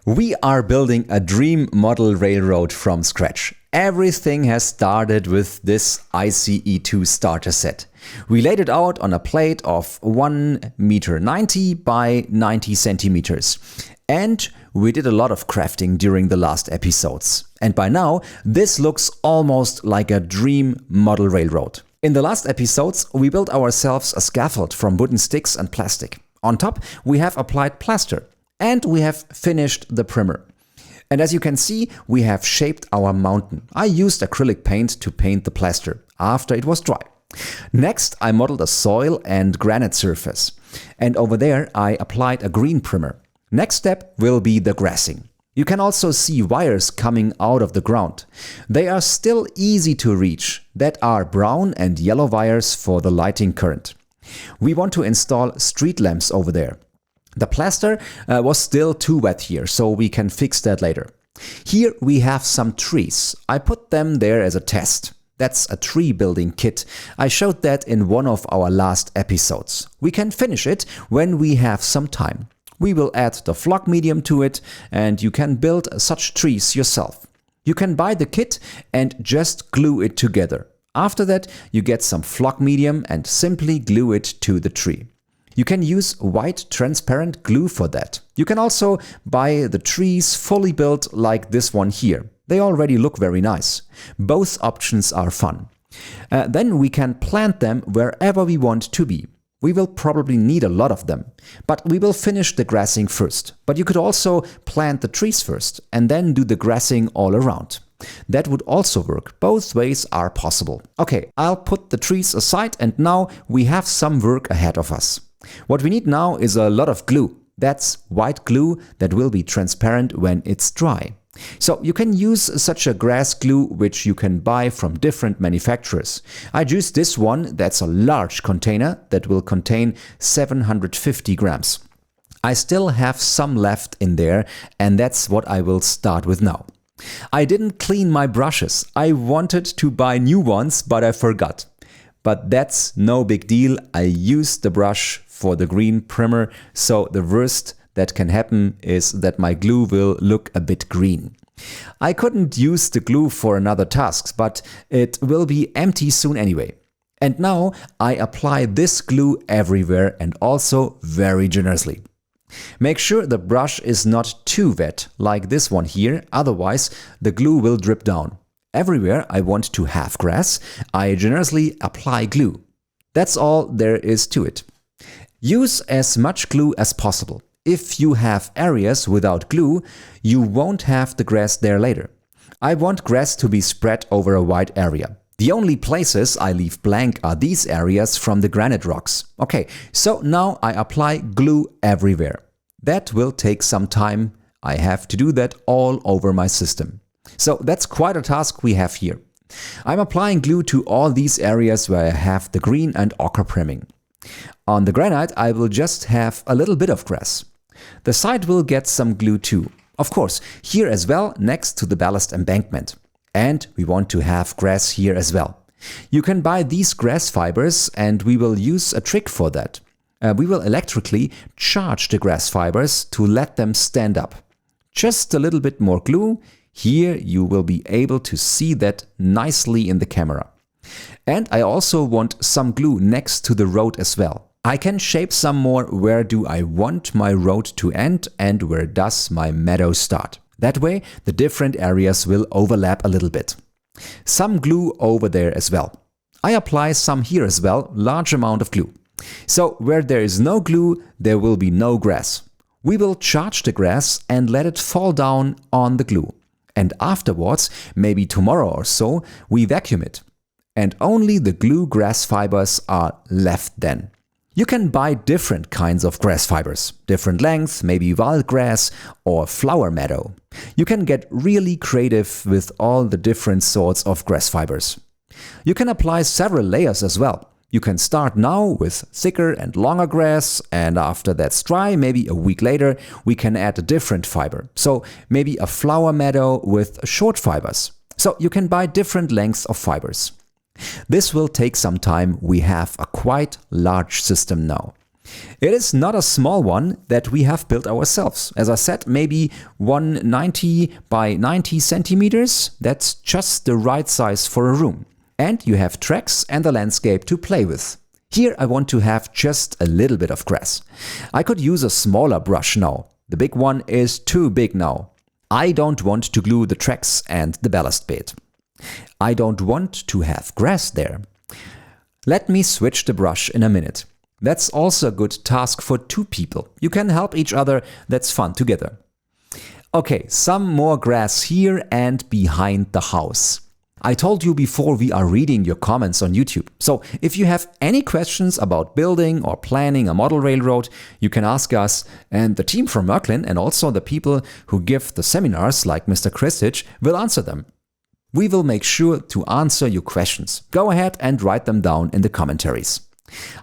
We are building a dream model railroad from scratch. Everything has started with this ICE2 starter set. We laid it out on a plate of 1 meter 90 by 90 centimeters. And we did a lot of crafting during the last episodes. And by now, this looks almost like a dream model railroad. In the last episodes, we built ourselves a scaffold from wooden sticks and plastic. On top, we have applied plaster. And we have finished the primer. And as you can see, we have shaped our mountain. I used acrylic paint to paint the plaster after it was dry. Next, I modeled a soil and granite surface. And over there, I applied a green primer. Next step will be the grassing. You can also see wires coming out of the ground. They are still easy to reach. That are brown and yellow wires for the lighting current. We want to install street lamps over there. The plaster was still too wet here, so we can fix that later. Here we have some trees. I put them there as a test. That's a tree building kit. I showed that in one of our last episodes. We can finish it when we have some time. We will add the flock medium to it, and you can build such trees yourself. You can buy the kit and just glue it together. After that, you get some flock medium and simply glue it to the tree. You can use white transparent glue for that. You can also buy the trees fully built like this one here. They already look very nice. Both options are fun. Then we can plant them wherever we want to be. We will probably need a lot of them, but we will finish the grassing first. But you could also plant the trees first and then do the grassing all around. That would also work. Both ways are possible. Okay, I'll put the trees aside and now we have some work ahead of us. What we need now is a lot of glue. That's white glue that will be transparent when it's dry. So you can use such a grass glue which you can buy from different manufacturers. I used this one that's a large container that will contain 750 grams. I still have some left in there and that's what I will start with now. I didn't clean my brushes. I wanted to buy new ones but I forgot. But that's no big deal. I used the brush for the green primer, so the worst that can happen is that my glue will look a bit green. I couldn't use the glue for another task, but it will be empty soon anyway. And now I apply this glue everywhere and also very generously. Make sure the brush is not too wet, like this one here, otherwise the glue will drip down. Everywhere I want to have grass, I generously apply glue. That's all there is to it. Use as much glue as possible. If you have areas without glue, you won't have the grass there later. I want grass to be spread over a wide area. The only places I leave blank are these areas from the granite rocks. Okay, so now I apply glue everywhere. That will take some time. I have to do that all over my system. So that's quite a task we have here. I'm applying glue to all these areas where I have the green and ochre priming. On the granite I will just have a little bit of grass. The side will get some glue too. Of course, here as well next to the ballast embankment. And we want to have grass here as well. You can buy these grass fibers and we will use a trick for that. We will electrically charge the grass fibers to let them stand up. Just a little bit more glue. Here you will be able to see that nicely in the camera. And I also want some glue next to the road as well. I can shape some more where do I want my road to end and where does my meadow start. That way the different areas will overlap a little bit. Some glue over there as well. I apply some here as well, large amount of glue. So where there is no glue, there will be no grass. We will charge the grass and let it fall down on the glue. And afterwards, maybe tomorrow or so, we vacuum it. And only the glue grass fibers are left then. You can buy different kinds of grass fibers, different lengths, maybe wild grass or flower meadow. You can get really creative with all the different sorts of grass fibers. You can apply several layers as well. You can start now with thicker and longer grass, and after that's dry, maybe a week later, we can add a different fiber. So maybe a flower meadow with short fibers. So you can buy different lengths of fibers. This will take some time. We have a quite large system now. It is not a small one that we have built ourselves. As I said, maybe 190 by 90 centimeters. That's just the right size for a room. And you have tracks and the landscape to play with. Here I want to have just a little bit of grass. I could use a smaller brush now. The big one is too big now. I don't want to glue the tracks and the ballast bed. I don't want to have grass there. Let me switch the brush in a minute. That's also a good task for two people. You can help each other, that's fun together. Okay, some more grass here and behind the house. I told you before we are reading your comments on YouTube. So if you have any questions about building or planning a model railroad, you can ask us, and the team from Mörklin and also the people who give the seminars like Mr. Kristich will answer them. We will make sure to answer your questions. Go ahead and write them down in the commentaries.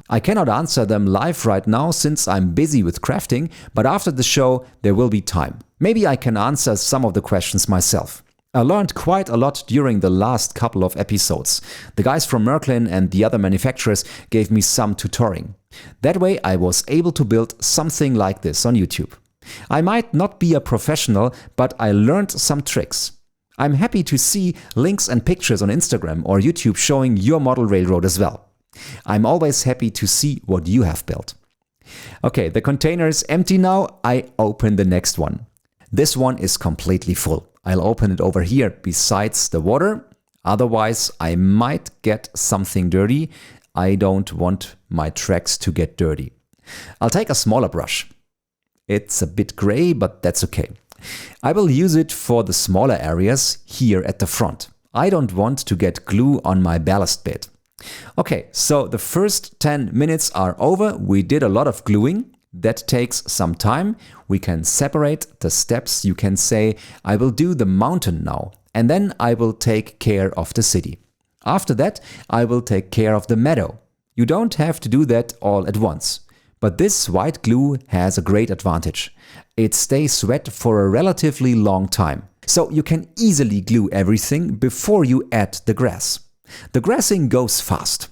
I cannot answer them live right now since I'm busy with crafting, but after the show there will be time. Maybe I can answer some of the questions myself. I learned quite a lot during the last couple of episodes. The guys from Mörklin and the other manufacturers gave me some tutoring. That way I was able to build something like this on YouTube. I might not be a professional, but I learned some tricks. I'm happy to see links and pictures on Instagram or YouTube showing your model railroad as well. I'm always happy to see what you have built. Okay, the container is empty now. I open the next one. This one is completely full. I'll open it over here besides the water. Otherwise, I might get something dirty. I don't want my tracks to get dirty. I'll take a smaller brush. It's a bit gray, but that's okay. I will use it for the smaller areas here at the front. I don't want to get glue on my ballast bed. Okay, so the first 10 minutes are over. We did a lot of gluing. That takes some time. We can separate the steps. You can say, I will do the mountain now, and then I will take care of the city. After that, I will take care of the meadow. You don't have to do that all at once. But this white glue has a great advantage. It stays wet for a relatively long time. So you can easily glue everything before you add the grass. The grassing goes fast.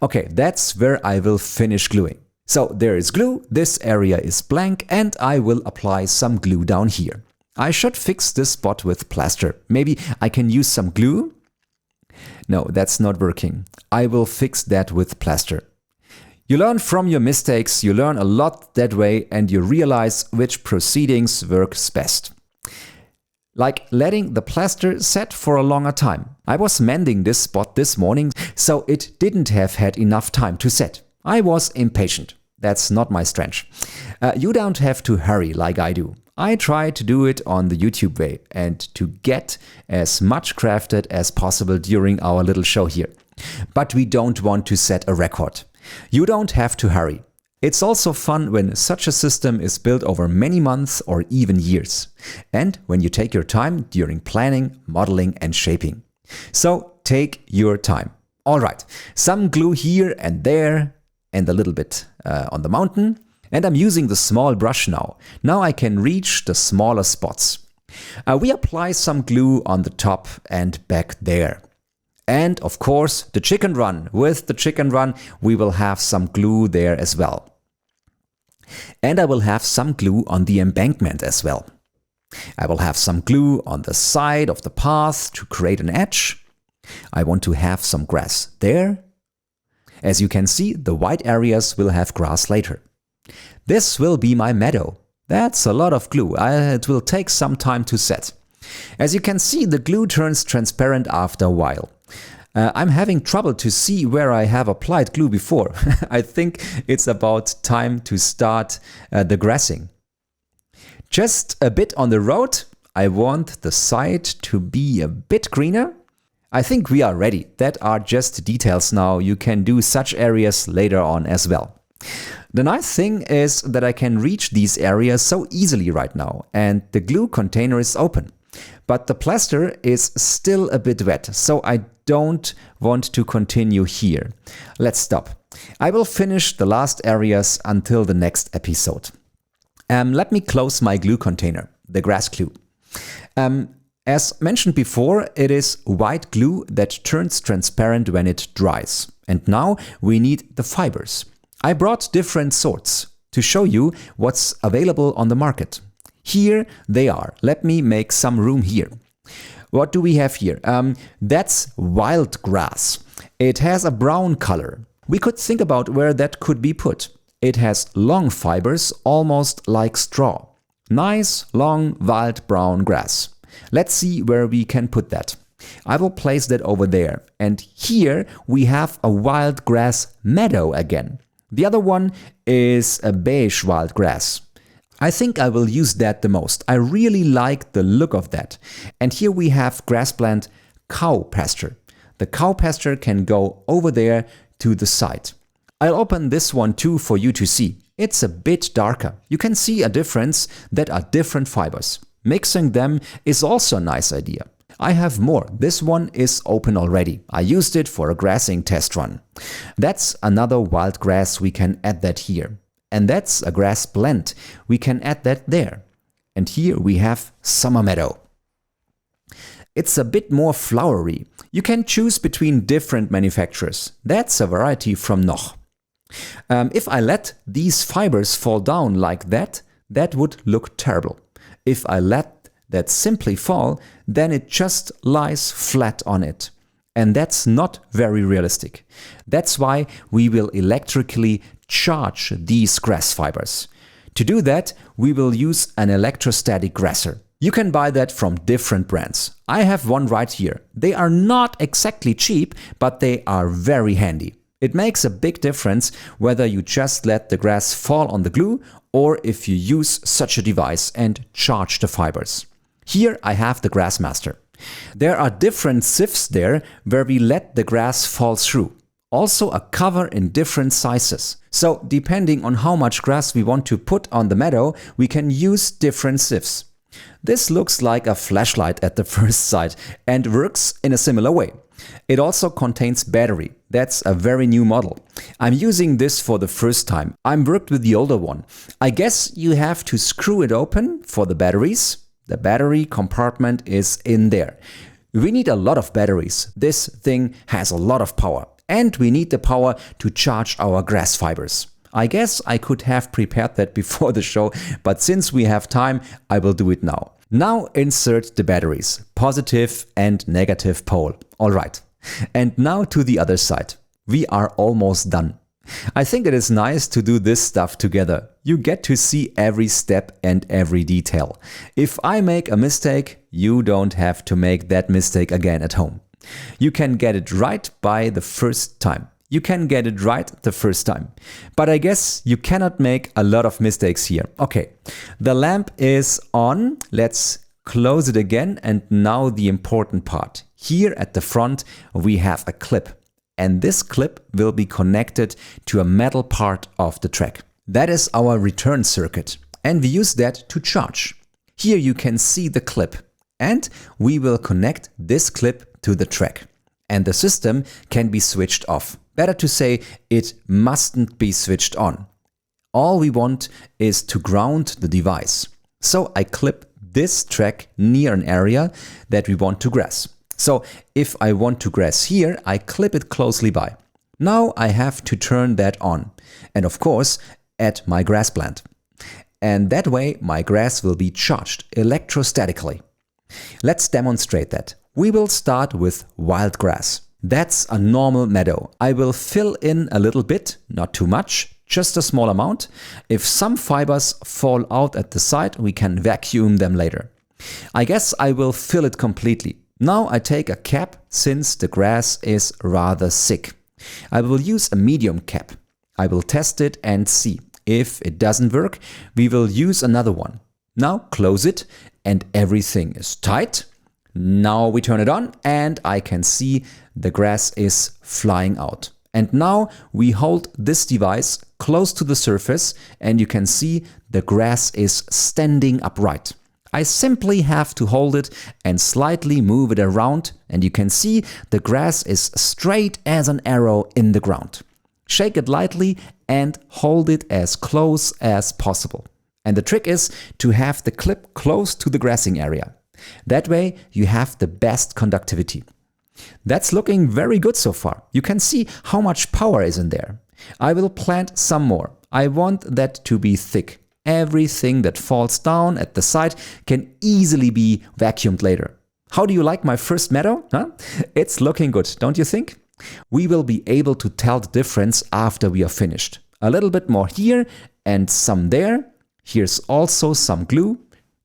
Okay, that's where I will finish gluing. So there is glue, this area is blank, and I will apply some glue down here. I should fix this spot with plaster. Maybe I can use some glue? No, that's not working. I will fix that with plaster. You learn from your mistakes, you learn a lot that way, and you realize which proceedings works best. Like letting the plaster set for a longer time. I was mending this spot this morning, so it didn't have had enough time to set. I was impatient. That's not my strength. You don't have to hurry like I do. I try to do it on the YouTube way and to get as much crafted as possible during our little show here. But we don't want to set a record. You don't have to hurry. It's also fun when such a system is built over many months or even years. And when you take your time during planning, modeling and shaping. So take your time. Alright, some glue here and there and a little bit on the mountain. And I'm using the small brush now. Now I can reach the smaller spots. We apply some glue on the top and back there. And of course, the chicken run. With the chicken run, we will have some glue there as well. And I will have some glue on the embankment as well. I will have some glue on the side of the path to create an edge. I want to have some grass there. As you can see, the white areas will have grass later. This will be my meadow. That's a lot of glue. It will take some time to set. As you can see, the glue turns transparent after a while. I'm having trouble to see where I have applied glue before. I think it's about time to start the grassing. Just a bit on the road. I want the side to be a bit greener. I think we are ready. That are just details now. You can do such areas later on as well. The nice thing is that I can reach these areas so easily right now, and the glue container is open. But the plaster is still a bit wet, so I don't want to continue here. Let's stop. I will finish the last areas until the next episode. Let me close my glue container, the grass glue. As mentioned before, it is white glue that turns transparent when it dries. And now we need the fibers. I brought different sorts to show you what's available on the market. Here they are. Let me make some room here. What do we have here? That's wild grass. It has a brown color. We could think about where that could be put. It has long fibers, almost like straw. Nice, long, wild brown grass. Let's see where we can put that. I will place that over there. And here we have a wild grass meadow again. The other one is a beige wild grass. I think I will use that the most. I really like the look of that. And here we have grass plant cow pasture. The cow pasture can go over there to the side. I'll open this one too for you to see. It's a bit darker. You can see a difference that are different fibers. Mixing them is also a nice idea. I have more. This one is open already. I used it for a grassing test run. That's another wild grass. We can add that here. And that's a grass blend. We can add that there. And here we have summer meadow. It's a bit more flowery. You can choose between different manufacturers. That's a variety from Noch. If I let these fibers fall down like that, that would look terrible. If I let that simply fall, then it just lies flat on it. And that's not very realistic. That's why we will electrically charge these grass fibers. To do that, we will use an electrostatic grasser. You can buy that from different brands. I have one right here. They are not exactly cheap, but they are very handy. It makes a big difference whether you just let the grass fall on the glue or if you use such a device and charge the fibers. Here I have the Grassmaster. There are different sieves there where we let the grass fall through. Also a cover in different sizes. So depending on how much grass we want to put on the meadow, we can use different sieves. This looks like a flashlight at the first sight and works in a similar way. It also contains battery. That's a very new model. I'm using this for the first time. I'm worked with the older one. I guess you have to screw it open for the batteries. The battery compartment is in there. We need a lot of batteries. This thing has a lot of power. And we need the power to charge our grass fibers. I guess I could have prepared that before the show, but since we have time, I will do it now. Now insert the batteries, positive and negative pole. All right. And now to the other side. We are almost done. I think it is nice to do this stuff together. You get to see every step and every detail. If I make a mistake, you don't have to make that mistake again at home. You can get it right by the first time. You can get it right the first time. But I guess you cannot make a lot of mistakes here. Okay, the lamp is on. Let's close it again. And now the important part. Here at the front, we have a clip. And this clip will be connected to a metal part of the track. That is our return circuit. And we use that to charge. Here you can see the clip. And we will connect this clip to the track. And the system can be switched off. Better to say, it mustn't be switched on. All we want is to ground the device. So I clip this track near an area that we want to grass. So if I want to grass here, I clip it closely by. Now I have to turn that on. And of course, add my grass plant. And that way my grass will be charged electrostatically. Let's demonstrate that. We will start with wild grass. That's a normal meadow. I will fill in a little bit, not too much, just a small amount. If some fibers fall out at the side, we can vacuum them later. I guess I will fill it completely. Now I take a cap since the grass is rather thick. I will use a medium cap. I will test it and see. If it doesn't work, we will use another one. Now close it and everything is tight. Now we turn it on and I can see the grass is flying out. And now we hold this device close to the surface and you can see the grass is standing upright. I simply have to hold it and slightly move it around and you can see the grass is straight as an arrow in the ground. Shake it lightly and hold it as close as possible. And the trick is to have the clip close to the grassing area. That way you have the best conductivity. That's looking very good so far. You can see how much power is in there. I will plant some more. I want that to be thick. Everything that falls down at the side can easily be vacuumed later. How do you like my first meadow? Huh? It's looking good, don't you think? We will be able to tell the difference after we are finished. A little bit more here and some there. Here's also some glue.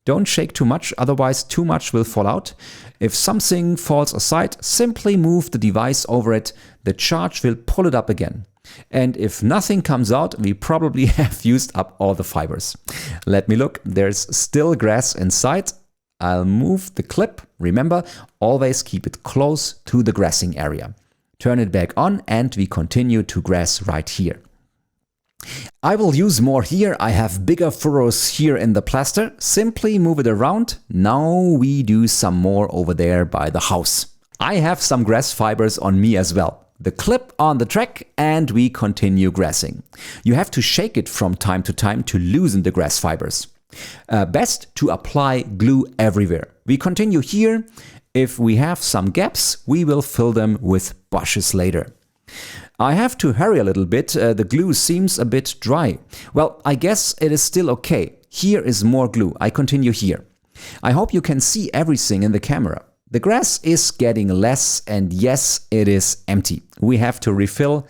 Don't shake too much, otherwise too much will fall out. If something falls aside, simply move the device over it. The charge will pull it up again. And if nothing comes out, we probably have used up all the fibers. Let me look. There's still grass inside. I'll move the clip. Remember, always keep it close to the grassing area. Turn it back on and we continue to grass right here. I will use more here. I have bigger furrows here in the plaster. Simply move it around. Now we do some more over there by the house. I have some grass fibers on me as well. The clip on the track and we continue grassing. You have to shake it from time to time to loosen the grass fibers. Best to apply glue everywhere. We continue here. If we have some gaps, we will fill them with bushes later. I have to hurry a little bit. The glue seems a bit dry. Well, I guess it is still okay. Here is more glue. I continue here. I hope you can see everything in the camera. The grass is getting less and yes, it is empty. We have to refill,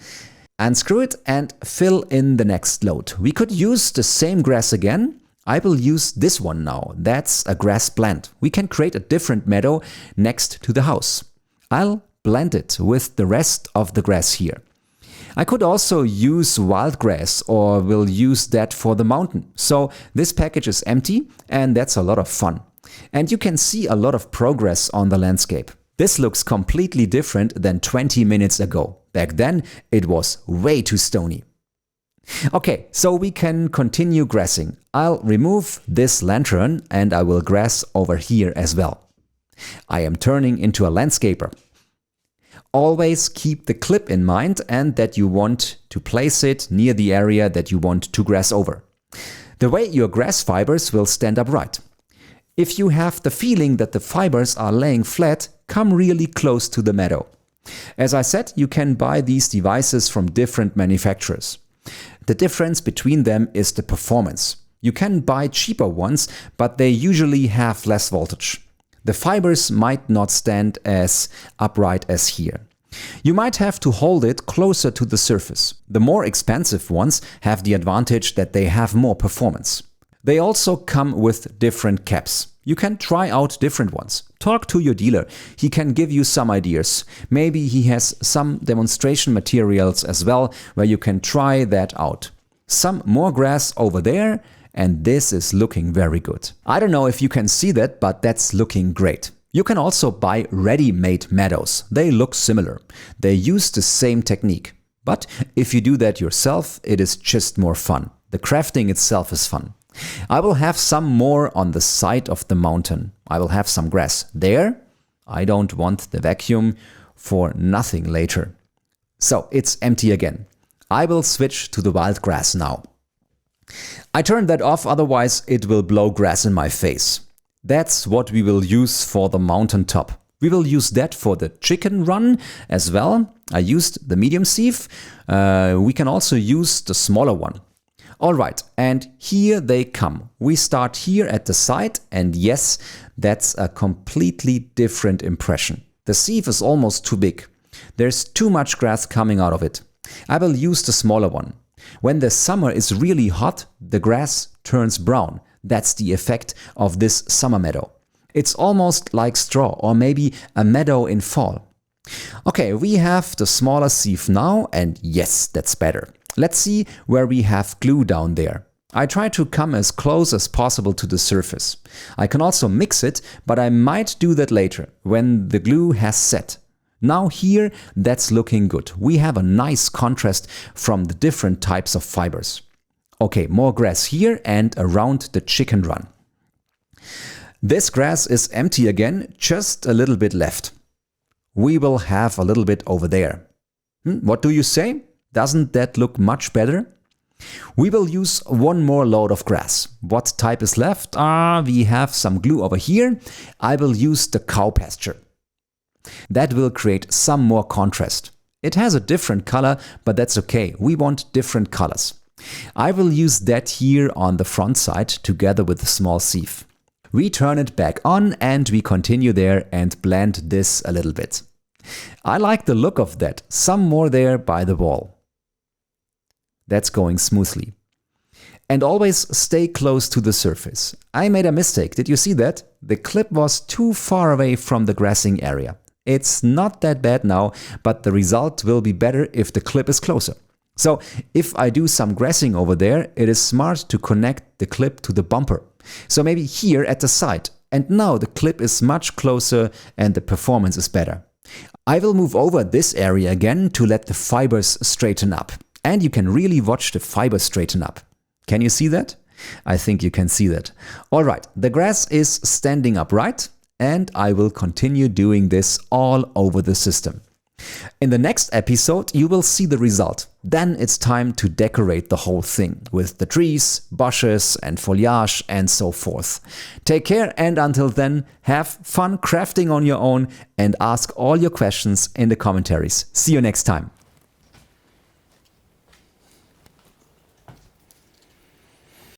unscrew it and fill in the next load. We could use the same grass again. I will use this one now. That's a grass blend. We can create a different meadow next to the house. I'll blend it with the rest of the grass here. I could also use wild grass or will use that for the mountain. So this package is empty and that's a lot of fun. And you can see a lot of progress on the landscape. This looks completely different than 20 minutes ago. Back then it was way too stony. Okay, so we can continue grassing. I'll remove this lantern and I will grass over here as well. I am turning into a landscaper. Always keep the clip in mind and that you want to place it near the area that you want to grass over. The way your grass fibers will stand upright. If you have the feeling that the fibers are laying flat, come really close to the meadow. As I said, you can buy these devices from different manufacturers. The difference between them is the performance. You can buy cheaper ones, but they usually have less voltage. The fibers might not stand as upright as here. You might have to hold it closer to the surface. The more expensive ones have the advantage that they have more performance. They also come with different caps. You can try out different ones. Talk to your dealer. He can give you some ideas. Maybe he has some demonstration materials as well where you can try that out. Some more grass over there. And this is looking very good. I don't know if you can see that, but that's looking great. You can also buy ready-made meadows. They look similar. They use the same technique. But if you do that yourself, it is just more fun. The crafting itself is fun. I will have some more on the side of the mountain. I will have some grass there. I don't want the vacuum for nothing later. So it's empty again. I will switch to the wild grass now. I turned that off, otherwise it will blow grass in my face. That's what we will use for the mountaintop. We will use that for the chicken run as well. I used the medium sieve. We can also use the smaller one. Alright, and here they come. We start here at the side and yes, that's a completely different impression. The sieve is almost too big. There's too much grass coming out of it. I will use the smaller one. When the summer is really hot, the grass turns brown. That's the effect of this summer meadow. It's almost like straw or maybe a meadow in fall. Okay, we have the smaller sieve now and yes, that's better. Let's see where we have glue down there. I try to come as close as possible to the surface. I can also mix it, but I might do that later when the glue has set. Now here, that's looking good. We have a nice contrast from the different types of fibers. Okay, more grass here and around the chicken run. This grass is empty again, just a little bit left. We will have a little bit over there. What do you say? Doesn't that look much better? We will use one more load of grass. What type is left? We have some glue over here. I will use the cow pasture. That will create some more contrast. It has a different color, but that's okay. We want different colors. I will use that here on the front side together with the small sieve. We turn it back on and we continue there and blend this a little bit. I like the look of that. Some more there by the wall. That's going smoothly. And always stay close to the surface. I made a mistake. Did you see that? The clip was too far away from the grassing area. It's not that bad now, but the result will be better if the clip is closer. So if I do some grassing over there, it is smart to connect the clip to the bumper. So maybe here at the side. And now the clip is much closer and the performance is better. I will move over this area again to let the fibers straighten up. And you can really watch the fibers straighten up. Can you see that? I think you can see that. Alright, the grass is standing upright and I will continue doing this all over the system. In the next episode you will see the result. Then it's time to decorate the whole thing with the trees, bushes and foliage and so forth. Take care and until then, have fun crafting on your own and ask all your questions in the commentaries. See you next time.